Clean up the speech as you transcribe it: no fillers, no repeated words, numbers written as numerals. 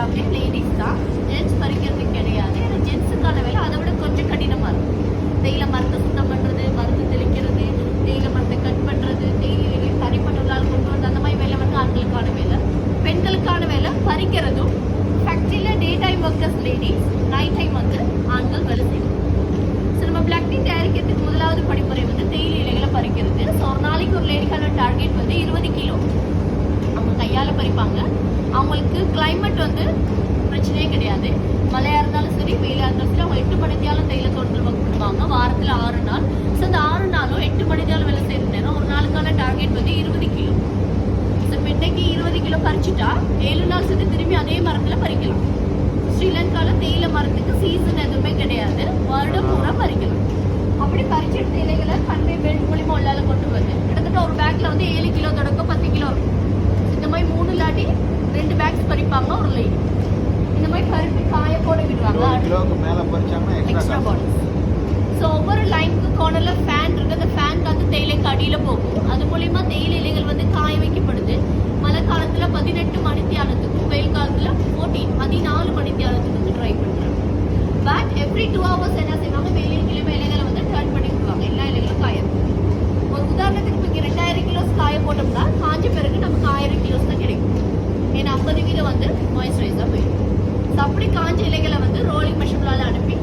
எல்லாமே லேடிஸ் தான், ஜென்ட்ஸ் பறிக்கிறது கிடையாது. ஏன்னா ஜென்ட்ஸுக்கான வேலை அதை விட கொஞ்சம் கடினமாக இருக்கும். தேயிலை மரத்தை சுத்தம் பண்ணுறது, மருந்து தெளிக்கிறது, தேயிலை மரத்தை கட் பண்ணுறது, தேயிலை தனிப்பட்டவர்களால் கொண்டு வந்து அந்த மாதிரி வேலை வந்து ஆண்களுக்கான வேலை. பெண்களுக்கான வேலை பறிக்கிறதும். ஃபேக்ட்ரியில் day time workers ladies, night time வந்து ஆண்கள் வேலை செய்யணும். ஸோ நம்ம பிளாக் டீ தயாரிக்கிறதுக்கு முதலாவது படிமுறை வந்து தேயிலை இலைகளை பறிக்கிறது. ஸோ ஒரு நாளைக்கு ஒரு லேடிக்கான டார்கெட் வந்து 20 கிலோ அவங்க கையால் பறிப்பாங்க. அவங்களுக்கு கிளைமேட் வந்து பிரச்சனையே கிடையாது. மழையாக இருந்தாலும் சரி, வெயிலாக இருந்தாலும் சரி, அவங்க 8 மணித்தியாலும் தேயிலை தோட்டத்தில் ஒர்க் பண்ணுவாங்க. வாரத்தில் 6 நாள். ஸோ அந்த 6 நாளும் 8 மணித்தியாலும் வேலை செய்கிற நேரம் ஒரு நாளுக்கான டார்கெட் வந்து 20 கிலோ. ஸோ இன்னைக்கு 20 கிலோ பறிச்சுட்டா 7 நாள் சேர்த்து திரும்பி அதே மரத்தில் பறிக்கலாம். ஸ்ரீலங்காவில் தேயிலை மரத்துக்கு சீசன் எதுவுமே கிடையாது, வருடம் பூரா பறிக்கலாம். அப்படி பறிச்செடுத்த இலைகளை கன்வே பெல்ட் மூலிமா உள்ளால கொண்டு வந்து கிட்டத்தட்ட ஒரு பேக்கில் வந்து 7 கிலோ தொடக்கம் 10 கிலோ இருக்கும். இந்த மாதிரி 3 இல்லாட்டி 2 பேக்ஸ் பறிப்பாங்க ஒரு லேடி. இந்த மாதிரி பறித்து காய போட விடுவாங்க. Extra bodies. ஸோ ஒவ்வொரு லைனுக்கு கார்னரில் ஃபேன் இருக்குது. அந்த ஃபேன் காற்று தேயிலைக்கு அடியில் போகும். அது மூலிமா தேயிலை இலைகள் வந்து காய வைக்கப்படுது. மழை காலத்தில் 18 மணித்தியாலத்துக்கும், வெயில் காலத்தில் 14 மணித்தியாலத்துக்கு ட்ரை பண்ணுறாங்க. பட் எவ்ரி 2 hours என்ன செய்வாங்க, வெயிலின் கிழமை இலைகளை வந்து டர்ன் பண்ணி விடுவாங்க. எல்லா இலைகளும் காய. ஒரு உதாரணத்துக்கு இப்போ 2000 கிலோஸ் காய போட்டோம்னா காஞ்ச பிறகு நமக்கு 1000 கிலோஸ் தான் கிடைக்கும். ஏன்னா 50 கிலோ வந்து மாய்ஸ்சரைஸாக போயிடும். ஸோ அப்படி காஞ்ச இலைகளை வந்து ரோலிங் மெஷின்லால் அனுப்பி